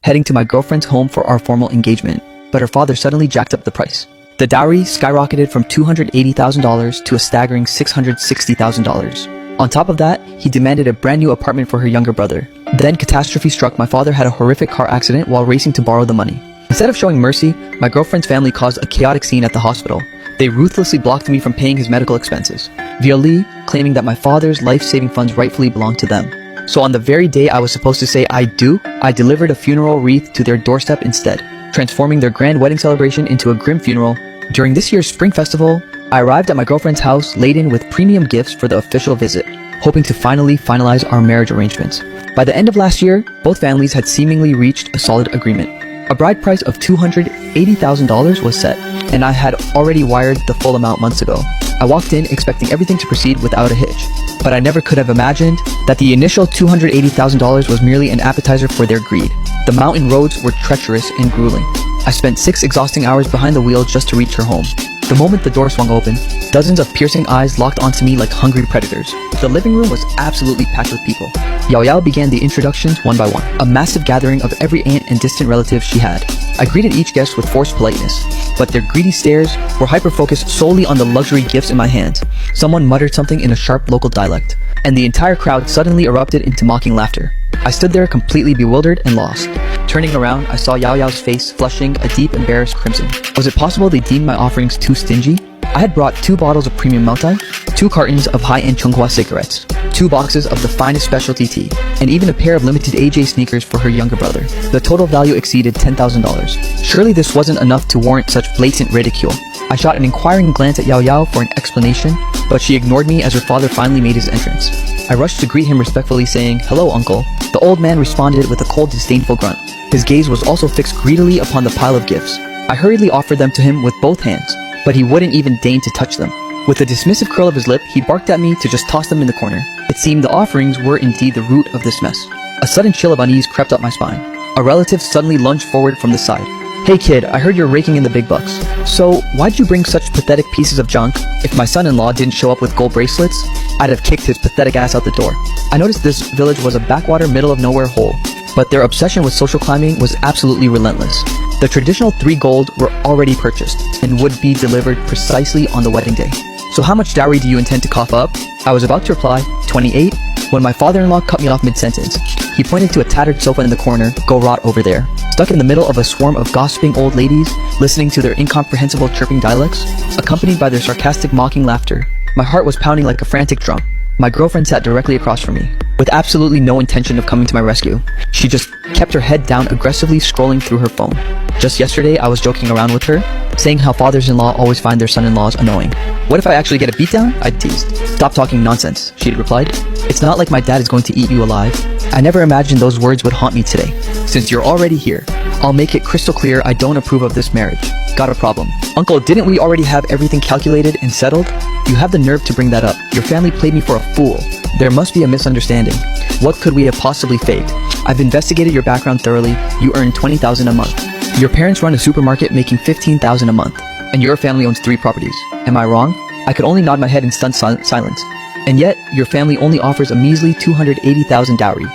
heading to my girlfriend's home for our formal engagement, but her father suddenly jacked up the price. The dowry skyrocketed from $280,000 to a staggering $660,000. On top of that, he demanded a brand new apartment for her younger brother. Then catastrophe struck. My father had a horrific car accident while racing to borrow the money. Instead of showing mercy, my girlfriend's family caused a chaotic scene at the hospital. They ruthlessly blocked me from paying his medical expenses, via claiming that my father's life-saving funds rightfully belonged to them. So on the very day I was supposed to say I do, I delivered a funeral wreath to their doorstep instead, transforming their grand wedding celebration into a grim funeral. During this year's spring festival, I arrived at my girlfriend's house laden with premium gifts for the official visit, hoping to finally finalize our marriage arrangements. By the end of last year, both families had seemingly reached a solid agreement. A bride price of $280,000 was set, and I had already wired the full amount months ago. I walked in expecting everything to proceed without a hitch, but I never could have imagined that the initial $280,000 was merely an appetizer for their greed. The mountain roads were treacherous and grueling. I spent 6 exhausting hours behind the wheel just to reach her home. The moment the door swung open, dozens of piercing eyes locked onto me like hungry predators. The living room was absolutely packed with people. Yao Yao began the introductions one by one, a massive gathering of every aunt and distant relative she had. I greeted each guest with forced politeness, but their greedy stares were hyper-focused solely on the luxury gifts in my hands. Someone muttered something in a sharp local dialect, and the entire crowd suddenly erupted into mocking laughter. I stood there completely bewildered and lost. Turning around, I saw Yao Yao's face flushing a deep, embarrassed crimson. Was it possible they deemed my offerings too stingy? I had brought 2 bottles of premium Maltai, 2 cartons of high-end Chonghua cigarettes, 2 boxes of the finest specialty tea, and even a pair of limited AJ sneakers for her younger brother. The total value exceeded $10,000. Surely this wasn't enough to warrant such blatant ridicule. I shot an inquiring glance at Yao Yao for an explanation, but she ignored me as her father finally made his entrance. I rushed to greet him respectfully, saying, "Hello, uncle." The old man responded with a cold, disdainful grunt. His gaze was also fixed greedily upon the pile of gifts. I hurriedly offered them to him with both hands, but he wouldn't even deign to touch them. With a dismissive curl of his lip, he barked at me to just toss them in the corner. It seemed the offerings were indeed the root of this mess. A sudden chill of unease crept up my spine. A relative suddenly lunged forward from the side. "Hey kid, I heard you're raking in the big bucks. So, why'd you bring such pathetic pieces of junk? If my son-in-law didn't show up with gold bracelets, I'd have kicked his pathetic ass out the door." I noticed this village was a backwater, middle-of-nowhere hole, but their obsession with social climbing was absolutely relentless. The traditional 3 gold were already purchased and would be delivered precisely on the wedding day. "So how much dowry do you intend to cough up?" I was about to reply, 28, when my father-in-law cut me off mid-sentence. He pointed to a tattered sofa in the corner. "Go rot over there." Stuck in the middle of a swarm of gossiping old ladies, listening to their incomprehensible chirping dialects, accompanied by their sarcastic mocking laughter, my heart was pounding like a frantic drum. My girlfriend sat directly across from me, with absolutely no intention of coming to my rescue. She just kept her head down, aggressively scrolling through her phone. Just yesterday, I was joking around with her, saying how fathers-in-law always find their son-in-laws annoying. "What if I actually get a beatdown?" I teased. "Stop talking nonsense," she'd replied. "It's not like my dad is going to eat you alive." I never imagined those words would haunt me today. "Since you're already here, I'll make it crystal clear I don't approve of this marriage." "Got a problem." "Uncle, didn't we already have everything calculated and settled?" "You have the nerve to bring that up. Your family played me for a fool. There must be a misunderstanding. What could we have possibly faked? I've investigated your background thoroughly. You earn $20,000 a month. Your parents run a supermarket making $15,000 a month, and your family owns 3 properties. Am I wrong?" I could only nod my head in stunned silence. "And yet, your family only offers a measly $280,000 dowry.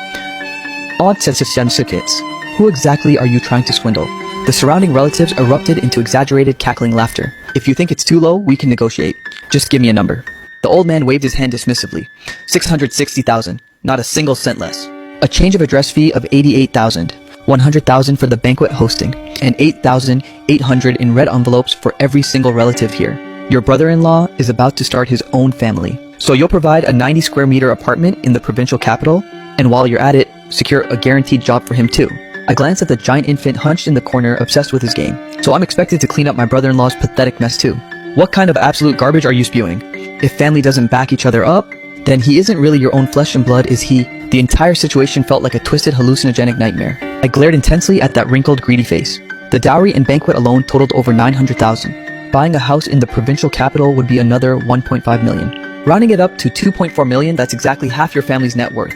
Odd certificates. Who exactly are you trying to swindle?" The surrounding relatives erupted into exaggerated, cackling laughter. "If you think it's too low, we can negotiate. Just give me a number." The old man waved his hand dismissively. $660,000, not a single cent less. A change of address fee of $88,000, $100,000 for the banquet hosting, and $8,800 in red envelopes for every single relative here. Your brother-in-law is about to start his own family, so you'll provide a 90 square meter apartment in the provincial capital, and while you're at it, secure a guaranteed job for him too. I glanced at the giant infant hunched in the corner, obsessed with his game. "So I'm expected to clean up my brother-in-law's pathetic mess too. What kind of absolute garbage are you spewing? If family doesn't back each other up, then he isn't really your own flesh and blood, is he?" The entire situation felt like a twisted, hallucinogenic nightmare. I glared intensely at that wrinkled, greedy face. The dowry and banquet alone totaled over $900,000. Buying a house in the provincial capital would be another $1.5 million. Rounding it up to $2.4 million, that's exactly half your family's net worth.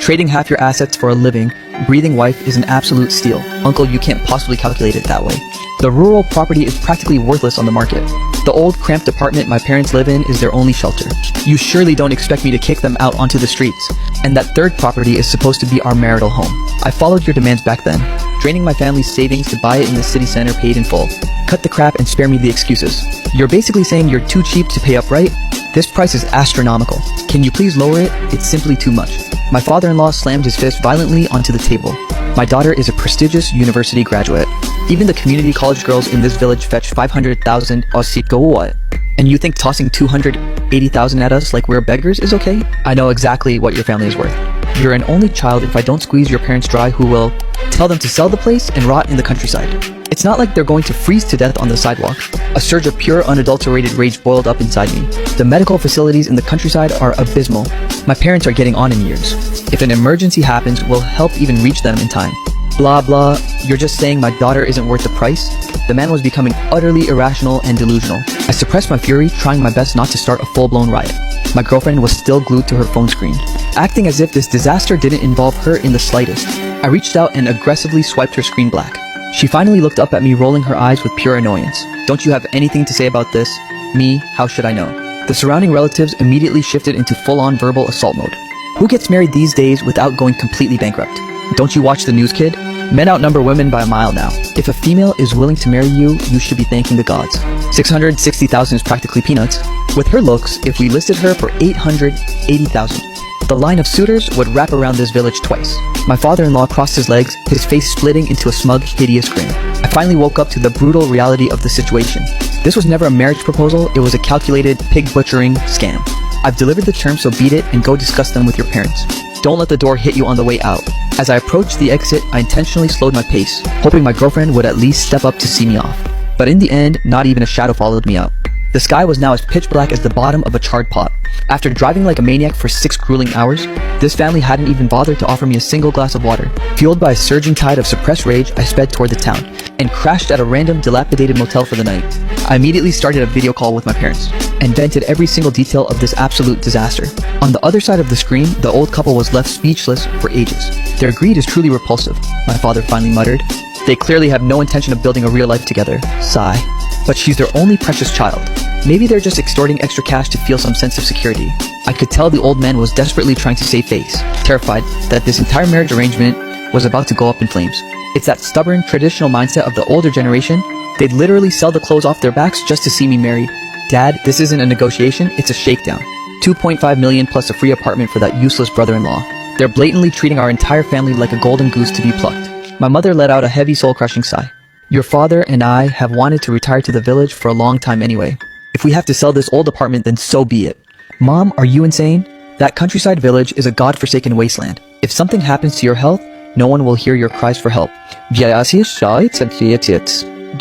Trading half your assets for a living, breathing wife is an absolute steal. Uncle, you can't possibly calculate it that way. The rural property is practically worthless on the market. The old, cramped apartment my parents live in is their only shelter. You surely don't expect me to kick them out onto the streets. And that third property is supposed to be our marital home. I followed your demands back then. draining my family's savings to buy it in the city center paid in full. Cut the crap and spare me the excuses. You're basically saying you're too cheap to pay up, right? This price is astronomical. Can you please lower it? It's simply too much. My father-in-law slammed his fist violently onto the table. My daughter is a prestigious university graduate. Even the community college girls in this village fetch 500,000 osikoa. And you think tossing 280,000 at us like we're beggars is okay? I know exactly what your family is worth. You're an only child. If I don't squeeze your parents dry, who will? Tell them to sell the place and rot in the countryside. It's not like they're going to freeze to death on the sidewalk. A surge of pure, unadulterated rage boiled up inside me. The medical facilities in the countryside are abysmal. My parents are getting on in years. If an emergency happens, we'll help even reach them in time. Blah blah, you're just saying my daughter isn't worth the price? The man was becoming utterly irrational and delusional. I suppressed my fury, trying my best not to start a full-blown riot. My girlfriend was still glued to her phone screen, acting as if this disaster didn't involve her in the slightest. I reached out and aggressively swiped her screen black. She finally looked up at me, rolling her eyes with pure annoyance. Don't you have anything to say about this? Me, how should I know? The surrounding relatives immediately shifted into full-on verbal assault mode. Who gets married these days without going completely bankrupt? Don't you watch the news, kid? Men outnumber women by a mile now. If a female is willing to marry you, you should be thanking the gods. 660,000 is practically peanuts. With her looks, if we listed her for 880,000, the line of suitors would wrap around this village twice. My father-in-law crossed his legs, his face splitting into a smug, hideous grin. I finally woke up to the brutal reality of the situation. This was never a marriage proposal, it was a calculated, pig-butchering scam. I've delivered the terms, so beat it and go discuss them with your parents. Don't let the door hit you on the way out. As I approached the exit, I intentionally slowed my pace, hoping my girlfriend would at least step up to see me off. But in the end, not even a shadow followed me out. The sky was now as pitch black as the bottom of a charred pot. After driving like a maniac for 6 grueling hours, this family hadn't even bothered to offer me a single glass of water. Fueled by a surging tide of suppressed rage, I sped toward the town and crashed at a random dilapidated motel for the night. I immediately started a video call with my parents and vented every single detail of this absolute disaster. On the other side of the screen, the old couple was left speechless for ages. Their greed is truly repulsive, my father finally muttered. They clearly have no intention of building a real life together. Sigh. But she's their only precious child. Maybe they're just extorting extra cash to feel some sense of security. I could tell the old man was desperately trying to save face, terrified that this entire marriage arrangement was about to go up in flames. It's that stubborn, traditional mindset of the older generation. They'd literally sell the clothes off their backs just to see me married. Dad, this isn't a negotiation, it's a shakedown. 2.5 million plus a free apartment for that useless brother-in-law. They're blatantly treating our entire family like a golden goose to be plucked. My mother let out a heavy, soul-crushing sigh. Your father and I have wanted to retire to the village for a long time anyway. If we have to sell this old apartment, then so be it. Mom, are you insane? That countryside village is a god-forsaken wasteland. If something happens to your health, no one will hear your cries for help. Do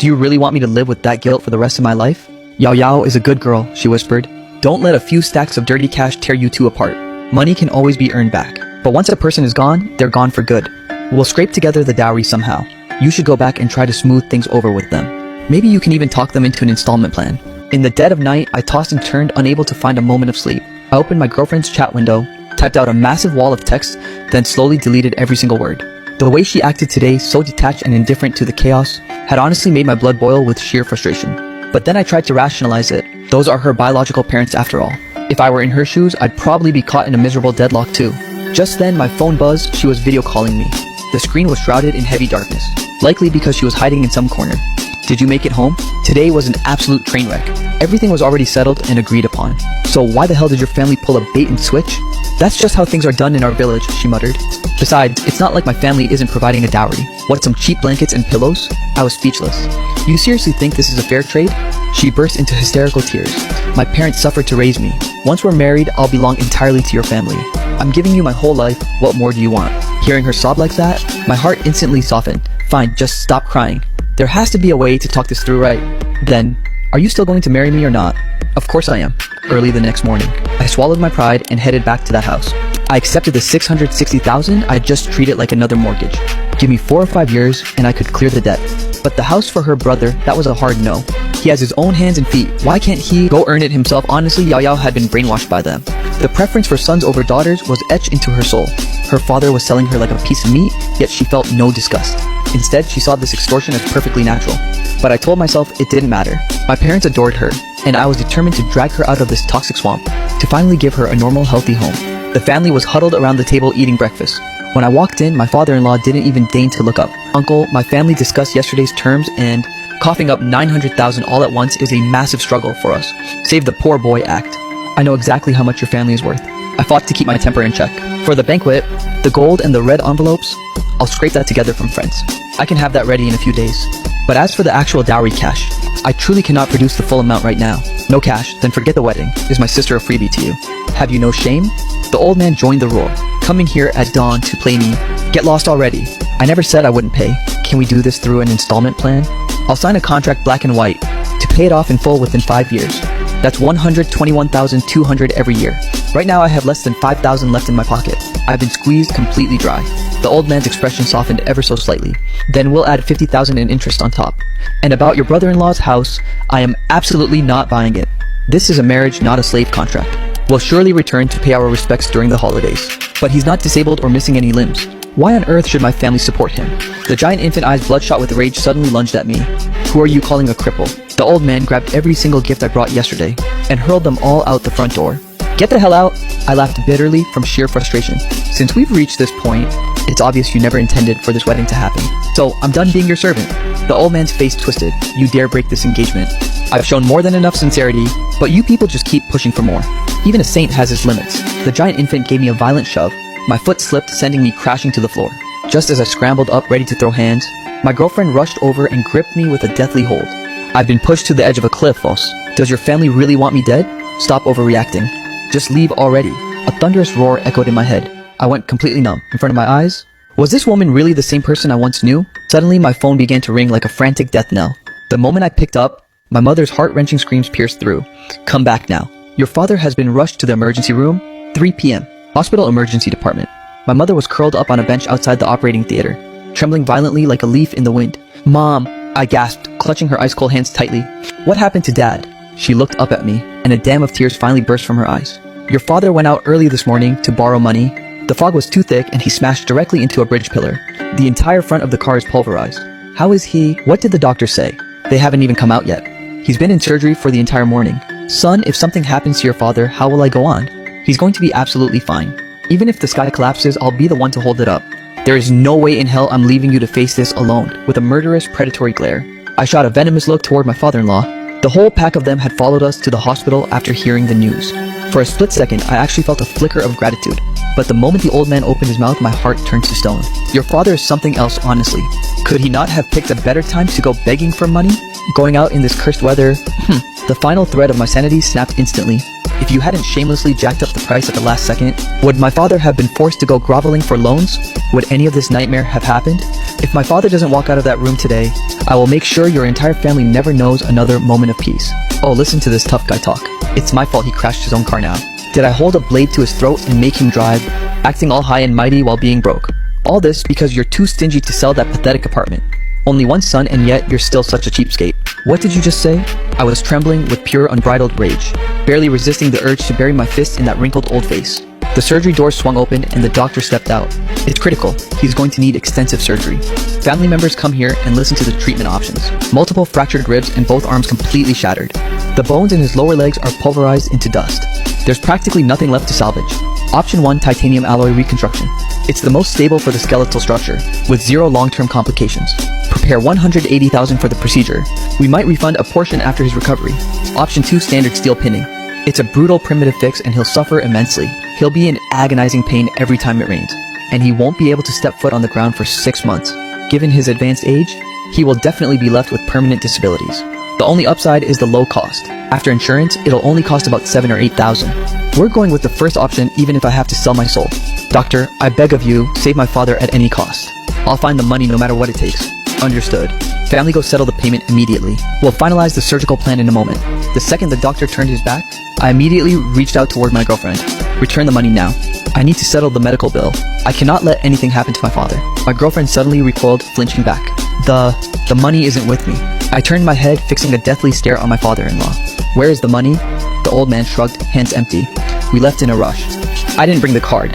you really want me to live with that guilt for the rest of my life? Yao Yao is a good girl, she whispered. Don't let a few stacks of dirty cash tear you two apart. Money can always be earned back. But once a person is gone, they're gone for good. We'll scrape together the dowry somehow. You should go back and try to smooth things over with them. Maybe you can even talk them into an installment plan. In the dead of night, I tossed and turned, unable to find a moment of sleep. I opened my girlfriend's chat window, typed out a massive wall of text, then slowly deleted every single word. The way she acted today, so detached and indifferent to the chaos, had honestly made my blood boil with sheer frustration. But then I tried to rationalize it. Those are her biological parents after all. If I were in her shoes, I'd probably be caught in a miserable deadlock too. Just then, my phone buzzed. She was video calling me. The screen was shrouded in heavy darkness, likely because she was hiding in some corner. Did you make it home? Today was an absolute train wreck. Everything was already settled and agreed upon. So why the hell did your family pull a bait and switch? That's just how things are done in our village, she muttered. Besides, it's not like my family isn't providing a dowry. What, some cheap blankets and pillows? I was speechless. You seriously think this is a fair trade? She burst into hysterical tears. My parents suffered to raise me. Once we're married, I'll belong entirely to your family. I'm giving you my whole life. What more do you want? Hearing her sob like that, my heart instantly softened. Fine, just stop crying. There has to be a way to talk this through, right? Then, are you still going to marry me or not? Of course I am. Early the next morning, I swallowed my pride and headed back to that house. I accepted the 660,000. I'd just treat it like another mortgage. Give me 4 or 5 years and I could clear the debt. But the house for her brother, that was a hard no. He has his own hands and feet. Why can't he go earn it himself? Honestly, Yao Yao had been brainwashed by them. The preference for sons over daughters was etched into her soul. Her father was selling her like a piece of meat, yet she felt no disgust. Instead, she saw this extortion as perfectly natural. But I told myself it didn't matter. My parents adored her, and I was determined to drag her out of this toxic swamp, to finally give her a normal, healthy home. The family was huddled around the table eating breakfast. When I walked in, my father-in-law didn't even deign to look up. Uncle, my family discussed yesterday's terms and coughing up 900,000 all at once is a massive struggle for us. Save the poor boy act. I know exactly how much your family is worth. I fought to keep my temper in check. For the banquet, the gold and the red envelopes, I'll scrape that together from friends. I can have that ready in a few days. But as for the actual dowry cash, I truly cannot produce the full amount right now. No cash, then forget the wedding. Is my sister a freebie to you? Have you no shame? The old man joined the roar, coming here at dawn to play me. Get lost already. I never said I wouldn't pay. Can we do this through an installment plan? I'll sign a contract black and white to pay it off in full within 5 years. That's $121,200 every year. Right now I have less than $5,000 left in my pocket. I've been squeezed completely dry. The old man's expression softened ever so slightly. Then we'll add $50,000 in interest on top. And about your brother-in-law's house, I am absolutely not buying it. This is a marriage, not a slave contract. We'll surely return to pay our respects during the holidays. But he's not disabled or missing any limbs. Why on earth should my family support him? The giant infant, eyes bloodshot with rage, suddenly lunged at me. Who are you calling a cripple? The old man grabbed every single gift I brought yesterday and hurled them all out the front door. Get the hell out! I laughed bitterly from sheer frustration. Since we've reached this point, it's obvious you never intended for this wedding to happen. So I'm done being your servant. The old man's face twisted. You dare break this engagement. I've shown more than enough sincerity, but you people just keep pushing for more. Even a saint has his limits. The giant infant gave me a violent shove. My foot slipped, sending me crashing to the floor. Just as I scrambled up, ready to throw hands, my girlfriend rushed over and gripped me with a deathly hold. I've been pushed to the edge of a cliff, boss. Does your family really want me dead? Stop overreacting. Just leave already. A thunderous roar echoed in my head. I went completely numb. In front of my eyes, was this woman really the same person I once knew? Suddenly, my phone began to ring like a frantic death knell. The moment I picked up, my mother's heart-wrenching screams pierced through. Come back now. Your father has been rushed to the emergency room. 3 p.m. Hospital emergency department. My mother was curled up on a bench outside the operating theater, trembling violently like a leaf in the wind. Mom, I gasped, clutching her ice-cold hands tightly. What happened to Dad? She looked up at me, and a dam of tears finally burst from her eyes. Your father went out early this morning to borrow money. The fog was too thick, and he smashed directly into a bridge pillar. The entire front of the car is pulverized. How is he? What did the doctor say? They haven't even come out yet. He's been in surgery for the entire morning. Son, if something happens to your father, how will I go on? He's going to be absolutely fine. Even if the sky collapses, I'll be the one to hold it up. There is no way in hell I'm leaving you to face this alone. With a murderous, predatory glare, I shot a venomous look toward my father-in-law. The whole pack of them had followed us to the hospital after hearing the news. For a split second, I actually felt a flicker of gratitude. But the moment the old man opened his mouth, my heart turned to stone. Your father is something else, honestly. Could he not have picked a better time to go begging for money? Going out in this cursed weather? The final thread of my sanity snapped instantly. If you hadn't shamelessly jacked up the price at the last second, would my father have been forced to go groveling for loans? Would any of this nightmare have happened? If my father doesn't walk out of that room today, I will make sure your entire family never knows another moment of peace. Oh, listen to this tough guy talk. It's my fault he crashed his own car now. Did I hold a blade to his throat and make him drive, acting all high and mighty while being broke? All this because you're too stingy to sell that pathetic apartment. Only one son, and yet you're still such a cheapskate. What did you just say? I was trembling with pure unbridled rage, barely resisting the urge to bury my fist in that wrinkled old face. The surgery door swung open and the doctor stepped out. It's critical. He's going to need extensive surgery. Family members come here and listen to the treatment options. Multiple fractured ribs and both arms completely shattered. The bones in his lower legs are pulverized into dust. There's practically nothing left to salvage. Option 1, titanium alloy reconstruction. It's the most stable for the skeletal structure, with 0 long-term complications. Prepare $180,000 for the procedure. We might refund a portion after his recovery. Option 2, standard steel pinning. It's a brutal primitive fix and he'll suffer immensely. He'll be in agonizing pain every time it rains, and he won't be able to step foot on the ground for 6 months. Given his advanced age, he will definitely be left with permanent disabilities. The only upside is the low cost. After insurance, it'll only cost about $7,000 or $8,000. We're going with the first option even if I have to sell my soul. Doctor, I beg of you, save my father at any cost. I'll find the money no matter what it takes. Understood. Family, go settle the payment immediately. We'll finalize the surgical plan in a moment. The second the doctor turned his back, I immediately reached out toward my girlfriend. Return the money now. I need to settle the medical bill. I cannot let anything happen to my father. My girlfriend suddenly recoiled, flinching back. The money isn't with me. I turned my head, fixing a deathly stare on my father-in-law. Where is the money? The old man shrugged, hands empty. We left in a rush. I didn't bring the card.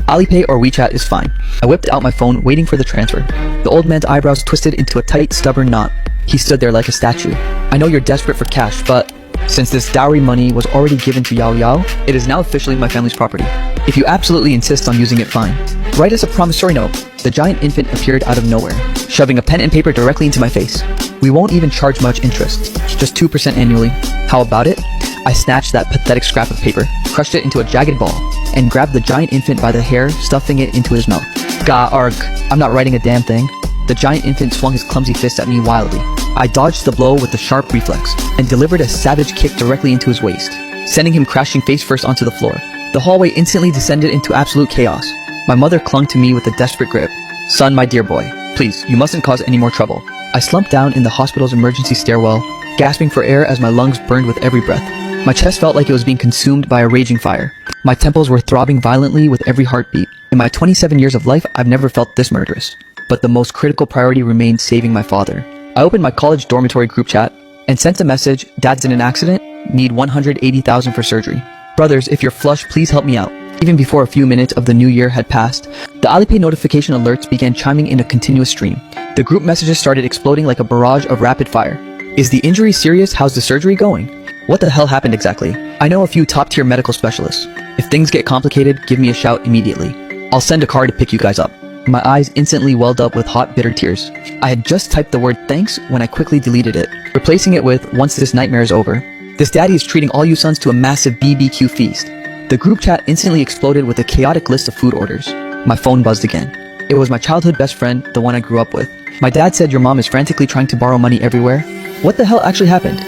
Alipay or WeChat is fine. I whipped out my phone, waiting for the transfer. The old man's eyebrows twisted into a tight, stubborn knot. He stood there like a statue. I know you're desperate for cash, but Since this dowry money was already given to Yao Yao, it is now officially my family's property. If you absolutely insist on using it, fine. Write us a promissory note. The giant infant appeared out of nowhere, shoving a pen and paper directly into my face. We won't even charge much interest, just 2% annually. How about it? I snatched that pathetic scrap of paper, crushed it into a jagged ball, and grabbed the giant infant by the hair, stuffing it into his mouth. Gah, arg, I'm not writing a damn thing. The giant infant swung his clumsy fist at me wildly. I dodged the blow with a sharp reflex, and delivered a savage kick directly into his waist, sending him crashing face first onto the floor. The hallway instantly descended into absolute chaos. My mother clung to me with a desperate grip. Son, my dear boy, please, you mustn't cause any more trouble. I slumped down in the hospital's emergency stairwell, gasping for air as my lungs burned with every breath. My chest felt like it was being consumed by a raging fire. My temples were throbbing violently with every heartbeat. In my 27 years of life, I've never felt this murderous. But the most critical priority remained saving my father. I opened my college dormitory group chat and sent a message, "Dad's in an accident, need $180,000 for surgery. Brothers, if you're flush, please help me out." Even before a few minutes of the new year had passed, the Alipay notification alerts began chiming in a continuous stream. The group messages started exploding like a barrage of rapid fire. Is the injury serious? How's the surgery going? What the hell happened exactly? I know a few top-tier medical specialists. If things get complicated, give me a shout immediately. I'll send a car to pick you guys up. My eyes instantly welled up with hot, bitter tears. I had just typed the word thanks when I quickly deleted it, replacing it with, once this nightmare is over. This daddy is treating all you sons to a massive BBQ feast. The group chat instantly exploded with a chaotic list of food orders. My phone buzzed again. It was my childhood best friend, the one I grew up with. My dad said your mom is frantically trying to borrow money everywhere. What the hell actually happened?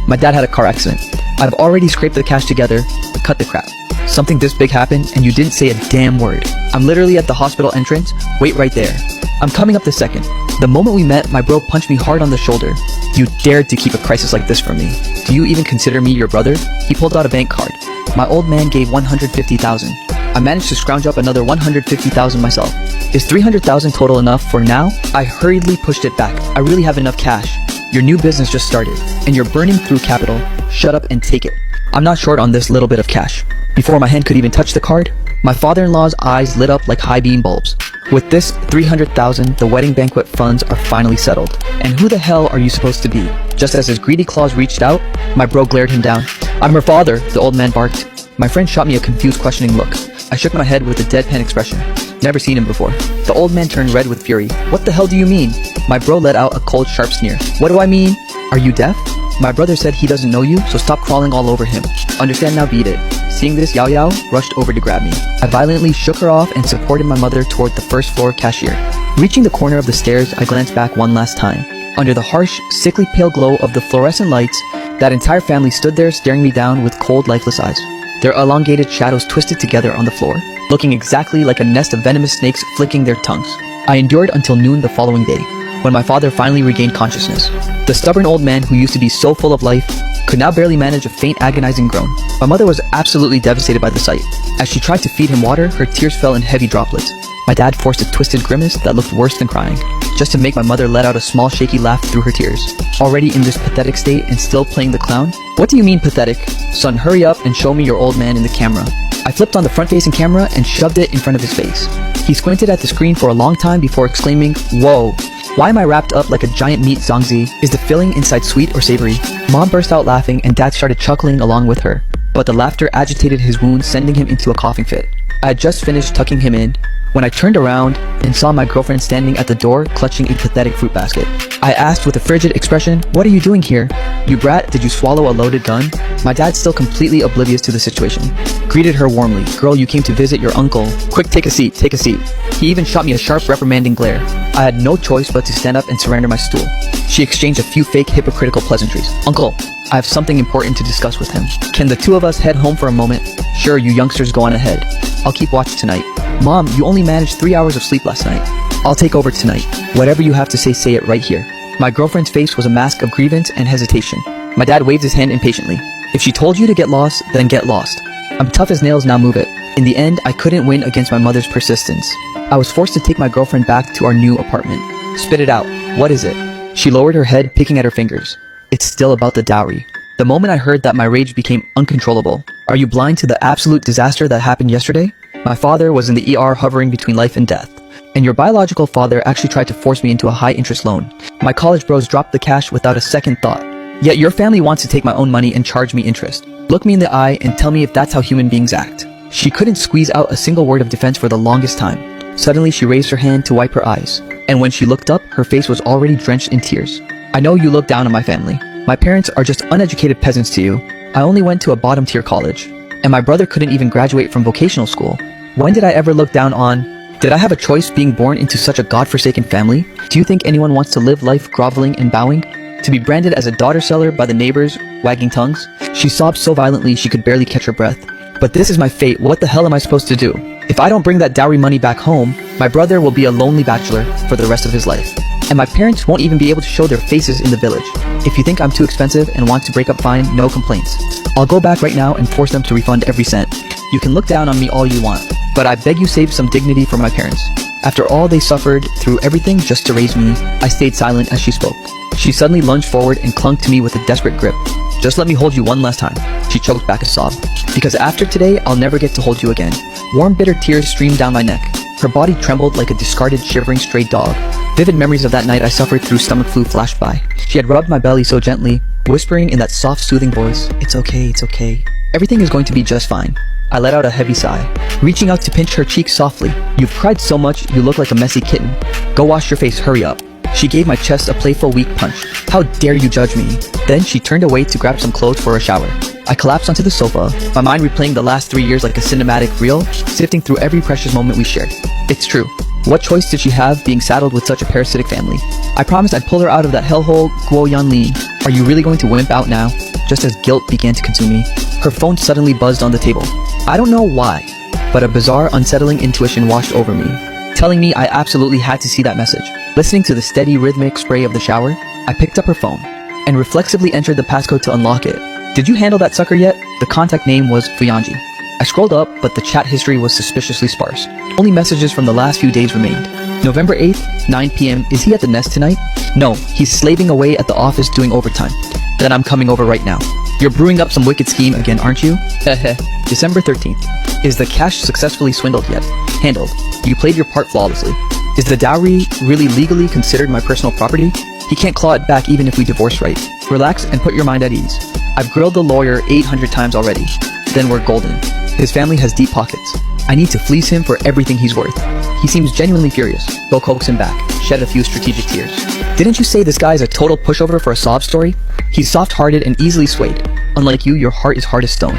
My dad had a car accident. I've already scraped the cash together, but cut the crap. Something this big happened and you didn't say a damn word. I'm literally at the hospital entrance. Wait right there. I'm coming up the second. The moment we met, my bro punched me hard on the shoulder. You dared to keep a crisis like this from me. Do you even consider me your brother? He pulled out a bank card. My old man gave 150,000. I managed to scrounge up another 150,000 myself. Is 300,000 total enough for now? I hurriedly pushed it back. I really have enough cash. Your new business just started, and you're burning through capital. Shut up and take it. I'm not short on this little bit of cash. Before my hand could even touch the card, my father-in-law's eyes lit up like high beam bulbs. With this 300,000, the wedding banquet funds are finally settled. And who the hell are you supposed to be? Just as his greedy claws reached out, my bro glared him down. I'm her father, the old man barked. My friend shot me a confused, questioning look. I shook my head with a deadpan expression. Never seen him before. The old man turned red with fury. What the hell do you mean? My bro let out a cold, sharp sneer. What do I mean? Are you deaf? My brother said he doesn't know you, so stop crawling all over him. Understand now, beat it. Seeing this, Yao Yao rushed over to grab me. I violently shook her off and supported my mother toward the first floor cashier. Reaching the corner of the stairs, I glanced back one last time. Under the harsh, sickly pale glow of the fluorescent lights, that entire family stood there staring me down with cold, lifeless eyes. Their elongated shadows twisted together on the floor, looking exactly like a nest of venomous snakes flicking their tongues. I endured until noon the following day, when my father finally regained consciousness. The stubborn old man who used to be so full of life could now barely manage a faint, agonizing groan. My mother was absolutely devastated by the sight. As she tried to feed him water, her tears fell in heavy droplets. My dad forced a twisted grimace that looked worse than crying, just to make my mother let out a small, shaky laugh through her tears. Already in this pathetic state and still playing the clown? What do you mean pathetic? Son, hurry up and show me your old man in the camera. I flipped on the front-facing camera and shoved it in front of his face. He squinted at the screen for a long time before exclaiming, "Whoa. Why am I wrapped up like a giant meat zongzi? Is the filling inside sweet or savory?" Mom burst out laughing and Dad started chuckling along with her. But the laughter agitated his wound, sending him into a coughing fit. I had just finished tucking him in when I turned around and saw my girlfriend standing at the door clutching a pathetic fruit basket. I asked with a frigid expression, "What are you doing here? You brat, did you swallow a loaded gun?" My dad, still completely oblivious to the situation, greeted her warmly. "Girl, you came to visit your uncle. Quick, take a seat, take a seat." He even shot me a sharp, reprimanding glare. I had no choice but to stand up and surrender my stool. She exchanged a few fake, hypocritical pleasantries. "Uncle, I have something important to discuss with him. Can the two of us head home for a moment?" "Sure, you youngsters go on ahead. I'll keep watch tonight." "Mom, you only managed 3 hours of sleep last night." "I'll take over tonight. Whatever you have to say it right here." My girlfriend's face was a mask of grievance and hesitation. My dad waved his hand impatiently. "If she told you to get lost, then get lost. I'm tough as nails, now move it." In the end, I couldn't win against my mother's persistence. I was forced to take my girlfriend back to our new apartment. "Spit it out. What is it?" She lowered her head, picking at her fingers. "It's still about the dowry." The moment I heard that, my rage became uncontrollable. "Are you blind to the absolute disaster that happened yesterday? My father was in the ER hovering between life and death. And your biological father actually tried to force me into a high-interest loan. My college bros dropped the cash without a second thought. Yet your family wants to take my own money and charge me interest. Look me in the eye and tell me if that's how human beings act. She couldn't squeeze out a single word of defense for the longest time. Suddenly she raised her hand to wipe her eyes, and when she looked up, her face was already drenched in tears. I know you look down on my family. My parents are just uneducated peasants to you. I only went to a bottom-tier college, and my brother couldn't even graduate from vocational school. When did I ever look down on? Did I have a choice being born into such a godforsaken family? Do you think anyone wants to live life groveling and bowing? To be branded as a daughter seller by the neighbors, wagging tongues? She sobbed so violently she could barely catch her breath. But this is my fate. What the hell am I supposed to do? If I don't bring that dowry money back home, my brother will be a lonely bachelor for the rest of his life. And my parents won't even be able to show their faces in the village. If you think I'm too expensive and want to break up, fine, no complaints. I'll go back right now and force them to refund every cent. You can look down on me all you want, but I beg you save some dignity for my parents. After all they suffered through everything just to raise me, I stayed silent as she spoke. She suddenly lunged forward and clung to me with a desperate grip. Just let me hold you one last time. She choked back a sob. Because after today, I'll never get to hold you again. Warm, bitter tears streamed down my neck. Her body trembled like a discarded, shivering stray dog. Vivid memories of that night I suffered through stomach flu flashed by. She had rubbed my belly so gently, whispering in that soft, soothing voice, "It's okay, it's okay. Everything is going to be just fine." I let out a heavy sigh, reaching out to pinch her cheek softly. "You've cried so much, you look like a messy kitten. Go wash your face, hurry up." She gave my chest a playful, weak punch. "How dare you judge me?" Then she turned away to grab some clothes for a shower. I collapsed onto the sofa, my mind replaying the last 3 years like a cinematic reel, sifting through every precious moment we shared. It's true. What choice did she have being saddled with such a parasitic family? I promised I'd pull her out of that hellhole, Guo Yanli. Are you really going to wimp out now? Just as guilt began to consume me, her phone suddenly buzzed on the table. I don't know why, but a bizarre, unsettling intuition washed over me, telling me I absolutely had to see that message. Listening to the steady, rhythmic spray of the shower, I picked up her phone and reflexively entered the passcode to unlock it. Did you handle that sucker yet? The contact name was Fiancée. I scrolled up, but the chat history was suspiciously sparse. Only messages from the last few days remained. November 8th, 9 p.m. Is he at the nest tonight? No, he's slaving away at the office doing overtime. Then I'm coming over right now. You're brewing up some wicked scheme again, aren't you? Heh. December 13th. Is the cash successfully swindled yet? Handled. You played your part flawlessly. Is the dowry really legally considered my personal property? He can't claw it back even if we divorce right. Relax and put your mind at ease. I've grilled the lawyer 800 times already. Then we're golden. His family has deep pockets. I need to fleece him for everything he's worth. He seems genuinely furious. Go coax him back. Shed a few strategic tears. Didn't you say this guy is a total pushover for a sob story? He's soft-hearted and easily swayed. Unlike you, your heart is hard as stone.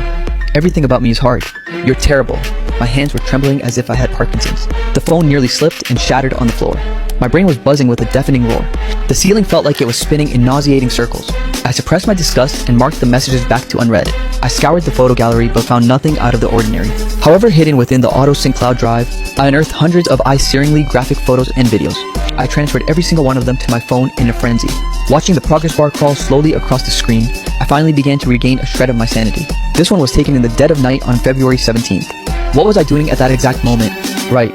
Everything about me is hard. You're terrible. My hands were trembling as if I had Parkinson's. The phone nearly slipped and shattered on the floor. My brain was buzzing with a deafening roar. The ceiling felt like it was spinning in nauseating circles. I suppressed my disgust and marked the messages back to unread. I scoured the photo gallery but found nothing out of the ordinary. However hidden within the auto-sync cloud drive, I unearthed hundreds of eye-searingly graphic photos and videos. I transferred every single one of them to my phone in a frenzy. Watching the progress bar crawl slowly across the screen, I finally began to regain a shred of my sanity. This one was taken in the dead of night on February 17th. What was I doing at that exact moment? Right,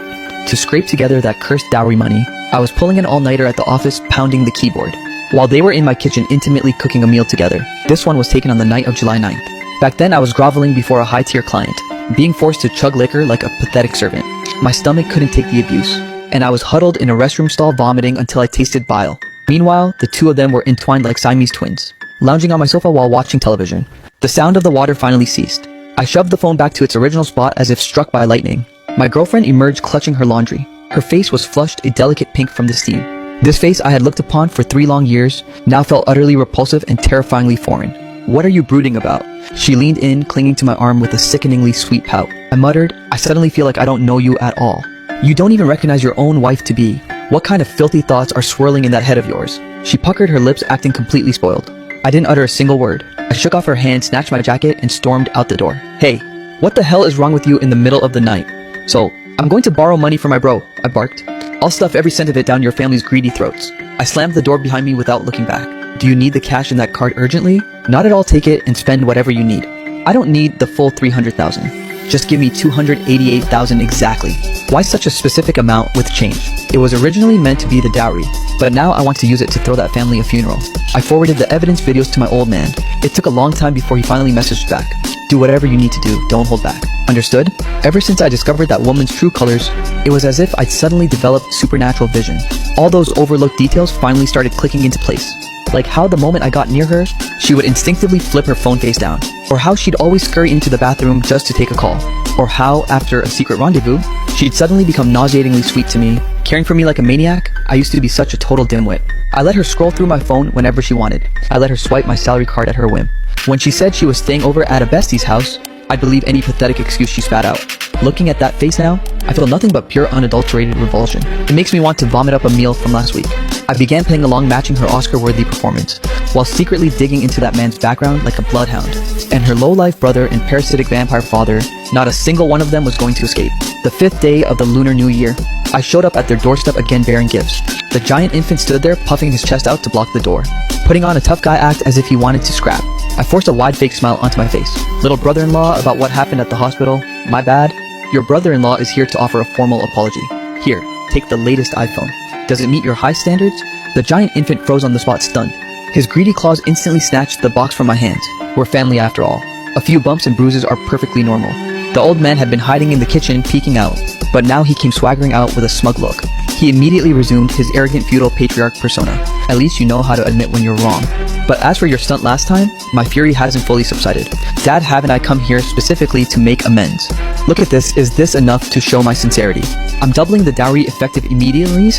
to scrape together that cursed dowry money, I was pulling an all-nighter at the office, pounding the keyboard, while they were in my kitchen intimately cooking a meal together. This one was taken on the night of July 9th. Back then I was groveling before a high-tier client, being forced to chug liquor like a pathetic servant. My stomach couldn't take the abuse, and I was huddled in a restroom stall vomiting until I tasted bile. Meanwhile, the two of them were entwined like Siamese twins, lounging on my sofa while watching television. The sound of the water finally ceased. I shoved the phone back to its original spot as if struck by lightning. My girlfriend emerged clutching her laundry. Her face was flushed a delicate pink from the steam. This face I had looked upon for 3 long years now felt utterly repulsive and terrifyingly foreign. "What are you brooding about?" She leaned in, clinging to my arm with a sickeningly sweet pout. I muttered, "I suddenly feel like I don't know you at all. You don't even recognize your own wife-to-be. What kind of filthy thoughts are swirling in that head of yours?" She puckered her lips, acting completely spoiled. I didn't utter a single word. I shook off her hand, snatched my jacket, and stormed out the door. "Hey, what the hell is wrong with you in the middle of the night?" "So, I'm going to borrow money from my bro," I barked. "I'll stuff every cent of it down your family's greedy throats." I slammed the door behind me without looking back. "Do you need the cash in that card urgently?" "Not at all, take it and spend whatever you need." "I don't need the full 300,000. Just give me 288,000 exactly." "Why such a specific amount with change?" "It was originally meant to be the dowry, but now I want to use it to throw that family a funeral." I forwarded the evidence videos to my old man. It took a long time before he finally messaged back. "Do whatever you need to do, don't hold back. Understood?" Ever since I discovered that woman's true colors, it was as if I'd suddenly developed supernatural vision. All those overlooked details finally started clicking into place. Like how the moment I got near her, she would instinctively flip her phone face down. Or how she'd always scurry into the bathroom just to take a call. Or how, after a secret rendezvous, she'd suddenly become nauseatingly sweet to me, caring for me like a maniac. I used to be such a total dimwit. I let her scroll through my phone whenever she wanted. I let her swipe my salary card at her whim. When she said she was staying over at a bestie's house, I'd believe any pathetic excuse she spat out. Looking at that face now, I feel nothing but pure unadulterated revulsion. It makes me want to vomit up a meal from last week. I began playing along, matching her Oscar-worthy performance, while secretly digging into that man's background like a bloodhound. And her low-life brother and parasitic vampire father, not a single one of them was going to escape. The 5th day of the Lunar New Year, I showed up at their doorstep again bearing gifts. The giant infant stood there, puffing his chest out to block the door, putting on a tough guy act as if he wanted to scrap. I forced a wide fake smile onto my face. Little brother-in-law, about what happened at the hospital, my bad. Your brother-in-law is here to offer a formal apology. Here, take the latest iPhone. Does it meet your high standards? The giant infant froze on the spot, stunned. His greedy claws instantly snatched the box from my hands. We're family after all. A few bumps and bruises are perfectly normal. The old man had been hiding in the kitchen, peeking out, but now he came swaggering out with a smug look. He immediately resumed his arrogant feudal patriarch persona. At least you know how to admit when you're wrong. But as for your stunt last time, my fury hasn't fully subsided. Dad, haven't I come here specifically to make amends? Look at this, is this enough to show my sincerity? I'm doubling the dowry effective immediately.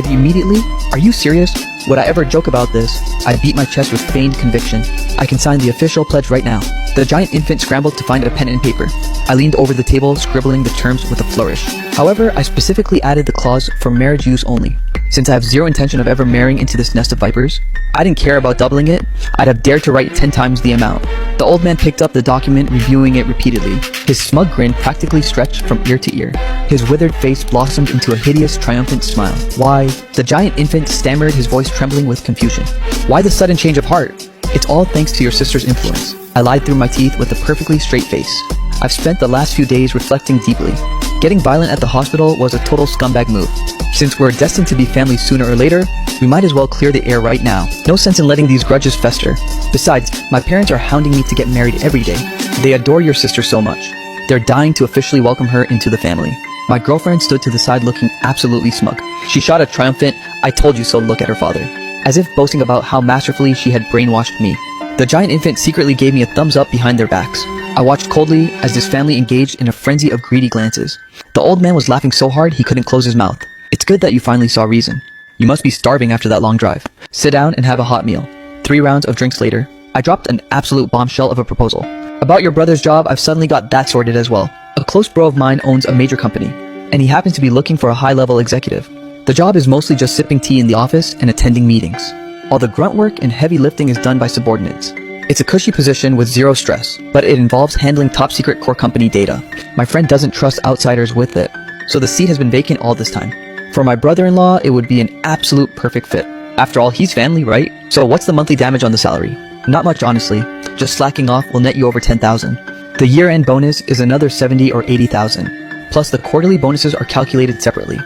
Immediately? Are you serious? Would I ever joke about this? I beat my chest with feigned conviction. I can sign the official pledge right now. The giant infant scrambled to find a pen and paper. I leaned over the table, scribbling the terms with a flourish. However, I specifically added the clause for marriage use only. Since I have zero intention of ever marrying into this nest of vipers, I didn't care about doubling it. I'd have dared to write 10 times the amount. The old man picked up the document, reviewing it repeatedly. His smug grin practically stretched from ear to ear. His withered face blossomed into a hideous, triumphant smile. Why? The giant infant stammered, his voice trembling with confusion. Why the sudden change of heart? It's all thanks to your sister's influence. I lied through my teeth with a perfectly straight face. I've spent the last few days reflecting deeply. Getting violent at the hospital was a total scumbag move. Since we're destined to be family sooner or later, we might as well clear the air right now. No sense in letting these grudges fester. Besides, my parents are hounding me to get married every day. They adore your sister so much. They're dying to officially welcome her into the family. My girlfriend stood to the side looking absolutely smug. She shot a triumphant, "I told you so" look at her father, as if boasting about how masterfully she had brainwashed me. The giant infant secretly gave me a thumbs up behind their backs. I watched coldly as this family engaged in a frenzy of greedy glances. The old man was laughing so hard he couldn't close his mouth. It's good that you finally saw reason. You must be starving after that long drive. Sit down and have a hot meal. 3 rounds of drinks later, I dropped an absolute bombshell of a proposal. About your brother's job, I've suddenly got that sorted as well. A close bro of mine owns a major company, and he happens to be looking for a high-level executive. The job is mostly just sipping tea in the office and attending meetings. All the grunt work and heavy lifting is done by subordinates. It's a cushy position with zero stress, but it involves handling top-secret core company data. My friend doesn't trust outsiders with it, so the seat has been vacant all this time. For my brother-in-law, it would be an absolute perfect fit. After all, he's family, right? So what's the monthly damage on the salary? Not much, honestly. Just slacking off will net you over 10,000. The year-end bonus is another 70 or 80,000. Plus the quarterly bonuses are calculated separately.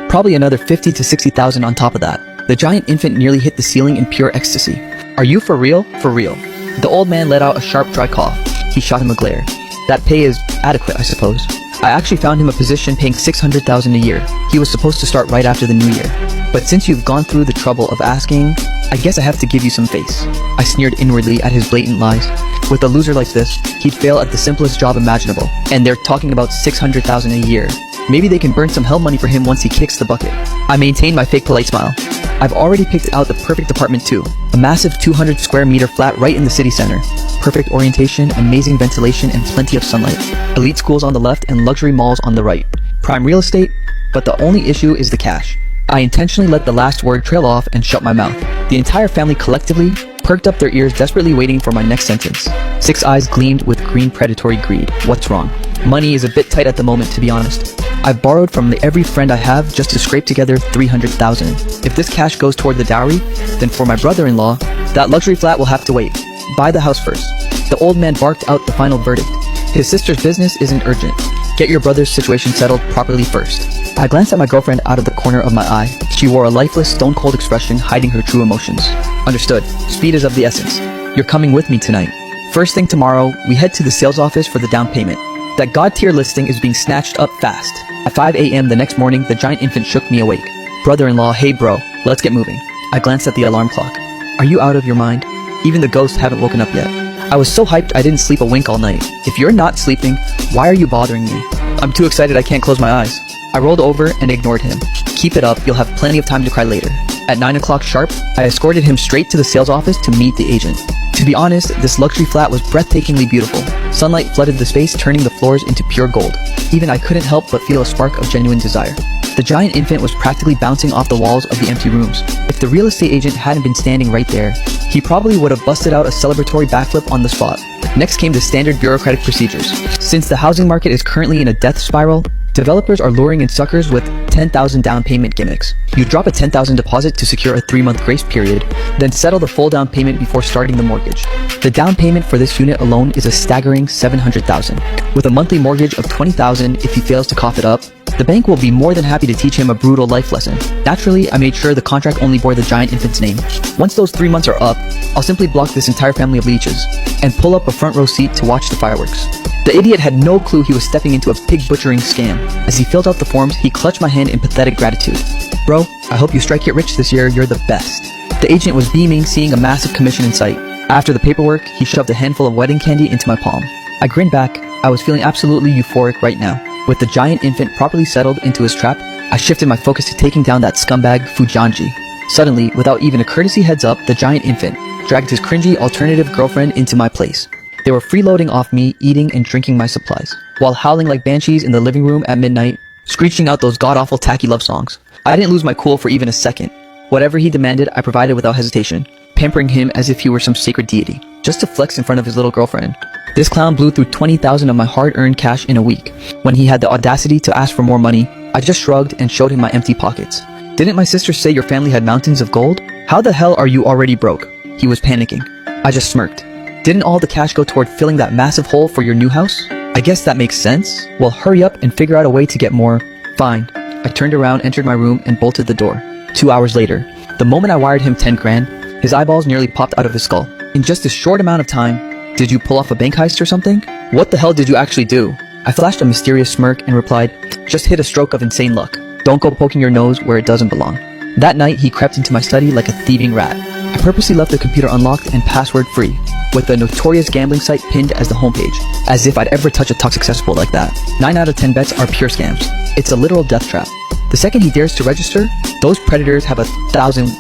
Probably another 50 to 60,000 on top of that. The giant infant nearly hit the ceiling in pure ecstasy. Are you for real? For real. The old man let out a sharp, dry cough. He shot him a glare. That pay is adequate, I suppose. I actually found him a position paying 600,000 a year. He was supposed to start right after the new year. But since you've gone through the trouble of asking, I guess I have to give you some face. I sneered inwardly at his blatant lies. With a loser like this, he'd fail at the simplest job imaginable. And they're talking about 600,000 a year. Maybe they can burn some hell money for him once he kicks the bucket. I maintained my fake polite smile. I've already picked out the perfect apartment too. A massive 200 square meter flat right in the city center. Perfect orientation, amazing ventilation, and plenty of sunlight. Elite schools on the left and luxury malls on the right. Prime real estate, but the only issue is the cash. I intentionally let the last word trail off and shut my mouth. The entire family collectively perked up their ears, desperately waiting for my next sentence. 6 eyes gleamed with green predatory greed. What's wrong? Money is a bit tight at the moment, to be honest. I've borrowed from every friend I have just to scrape together 300,000. If this cash goes toward the dowry, then for my brother-in-law, that luxury flat will have to wait. Buy the house first. The old man barked out the final verdict. His sister's business isn't urgent. Get your brother's situation settled properly first. I glanced at my girlfriend out of the corner of my eye. She wore a lifeless, stone-cold expression hiding her true emotions. Understood. Speed is of the essence. You're coming with me tonight. First thing tomorrow, we head to the sales office for the down payment. That god-tier listing is being snatched up fast. At 5 a.m. the next morning, the giant infant shook me awake. Brother-in-law, hey bro, let's get moving. I glanced at the alarm clock. Are you out of your mind? Even the ghosts haven't woken up yet. I was so hyped I didn't sleep a wink all night. If you're not sleeping, why are you bothering me? I'm too excited I can't close my eyes. I rolled over and ignored him. Keep it up, you'll have plenty of time to cry later. At 9 o'clock sharp, I escorted him straight to the sales office to meet the agent. To be honest, this luxury flat was breathtakingly beautiful. Sunlight flooded the space, turning the floors into pure gold. Even I couldn't help but feel a spark of genuine desire. The giant infant was practically bouncing off the walls of the empty rooms. If the real estate agent hadn't been standing right there, he probably would have busted out a celebratory backflip on the spot. Next came the standard bureaucratic procedures. Since the housing market is currently in a death spiral, developers are luring in suckers with 10,000 down payment gimmicks. You drop a 10,000 deposit to secure a 3-month grace period, then settle the full down payment before starting the mortgage. The down payment for this unit alone is a staggering 700,000. With a monthly mortgage of 20,000 if he fails to cough it up, the bank will be more than happy to teach him a brutal life lesson. Naturally, I made sure the contract only bore the giant infant's name. Once those 3 months are up, I'll simply block this entire family of leeches and pull up a front row seat to watch the fireworks. The idiot had no clue he was stepping into a pig butchering scam. As he filled out the forms, he clutched my hand in pathetic gratitude. Bro, I hope you strike it rich this year, you're the best. The agent was beaming, seeing a massive commission in sight. After the paperwork, he shoved a handful of wedding candy into my palm. I grinned back. I was feeling absolutely euphoric right now. With the giant infant properly settled into his trap, I shifted my focus to taking down that scumbag Fujanji. Suddenly, without even a courtesy heads up, the giant infant dragged his cringy alternative girlfriend into my place. They were freeloading off me, eating and drinking my supplies, while howling like banshees in the living room at midnight, screeching out those god-awful tacky love songs. I didn't lose my cool for even a second. Whatever he demanded, I provided without hesitation, pampering him as if he were some sacred deity, just to flex in front of his little girlfriend. This clown blew through 20,000 of my hard-earned cash in a week. When he had the audacity to ask for more money, I just shrugged and showed him my empty pockets. Didn't my sister say your family had mountains of gold? How the hell are you already broke? He was panicking. I just smirked. Didn't all the cash go toward filling that massive hole for your new house? I guess that makes sense. Well, hurry up and figure out a way to get more. Fine. I turned around, entered my room, and bolted the door. 2 hours later, the moment I wired him 10 grand, his eyeballs nearly popped out of his skull. In just a short amount of time, did you pull off a bank heist or something? What the hell did you actually do? I flashed a mysterious smirk and replied, just hit a stroke of insane luck. Don't go poking your nose where it doesn't belong. That night, he crept into my study like a thieving rat. I purposely left the computer unlocked and password-free, with the notorious gambling site pinned as the homepage, as if I'd ever touch a toxic cesspool like that. 9 out of 10 bets are pure scams. It's a literal death trap. The second he dares to register, those predators have a thousand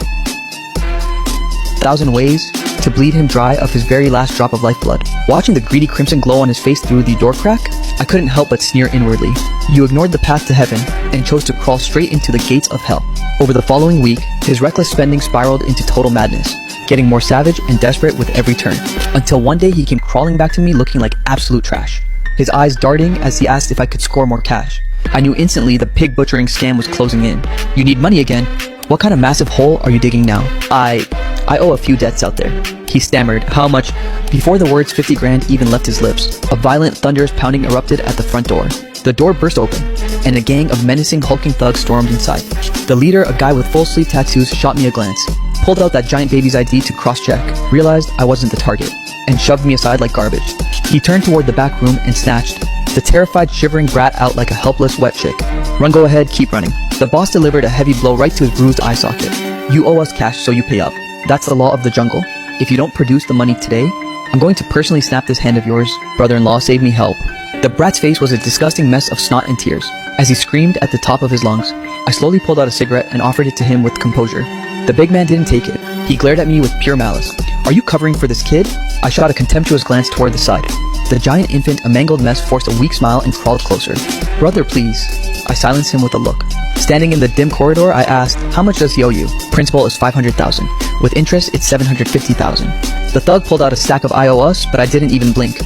ways to bleed him dry of his very last drop of lifeblood. Watching the greedy crimson glow on his face through the door crack, I couldn't help but sneer inwardly. You ignored the path to heaven and chose to crawl straight into the gates of hell. Over the following week, his reckless spending spiraled into total madness, getting more savage and desperate with every turn, until one day he came crawling back to me looking like absolute trash, his eyes darting as he asked if I could score more cash. I knew instantly the pig butchering scam was closing in. You need money again? What kind of massive hole are you digging now? I owe a few debts out there. He stammered, how much? Before the words 50 grand even left his lips, a violent thunderous pounding erupted at the front door. The door burst open, and a gang of menacing hulking thugs stormed inside. The leader, a guy with full sleeve tattoos, shot me a glance, pulled out that giant baby's ID to cross-check, realized I wasn't the target, and shoved me aside like garbage. He turned toward the back room and snatched the terrified, shivering brat out like a helpless wet chick. Run, go ahead, keep running. The boss delivered a heavy blow right to his bruised eye socket. You owe us cash, so you pay up. That's the law of the jungle. If you don't produce the money today, I'm going to personally snap this hand of yours. Brother-in-law, save me help. The brat's face was a disgusting mess of snot and tears. As he screamed at the top of his lungs, I slowly pulled out a cigarette and offered it to him with composure. The big man didn't take it. He glared at me with pure malice. Are you covering for this kid? I shot a contemptuous glance toward the side. The giant infant, a mangled mess, forced a weak smile and crawled closer. Brother, please. I silenced him with a look. Standing in the dim corridor, I asked, how much does he owe you? Principal is 500,000. With interest, it's 750,000. The thug pulled out a stack of I owe us, but I didn't even blink.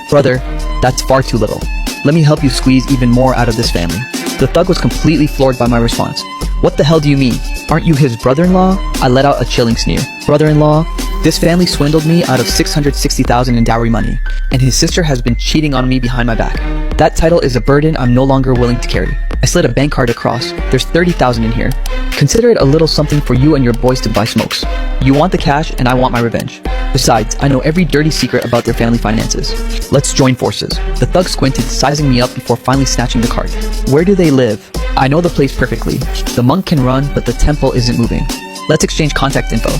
Brother, that's far too little. Let me help you squeeze even more out of this family. The thug was completely floored by my response. What the hell do you mean? Aren't you his brother-in-law? I let out a chilling sneer. Brother-in-law? This family swindled me out of 660,000 in dowry money, and his sister has been cheating on me behind my back. That title is a burden I'm no longer willing to carry. I slid a bank card across. There's 30,000 in here. Consider it a little something for you and your boys to buy smokes. You want the cash, and I want my revenge. Besides, I know every dirty secret about their family finances. Let's join forces. The thug squinted, sizing me up before finally snatching the card. Where do they live? I know the place perfectly. The monk can run, but the temple isn't moving. Let's exchange contact info.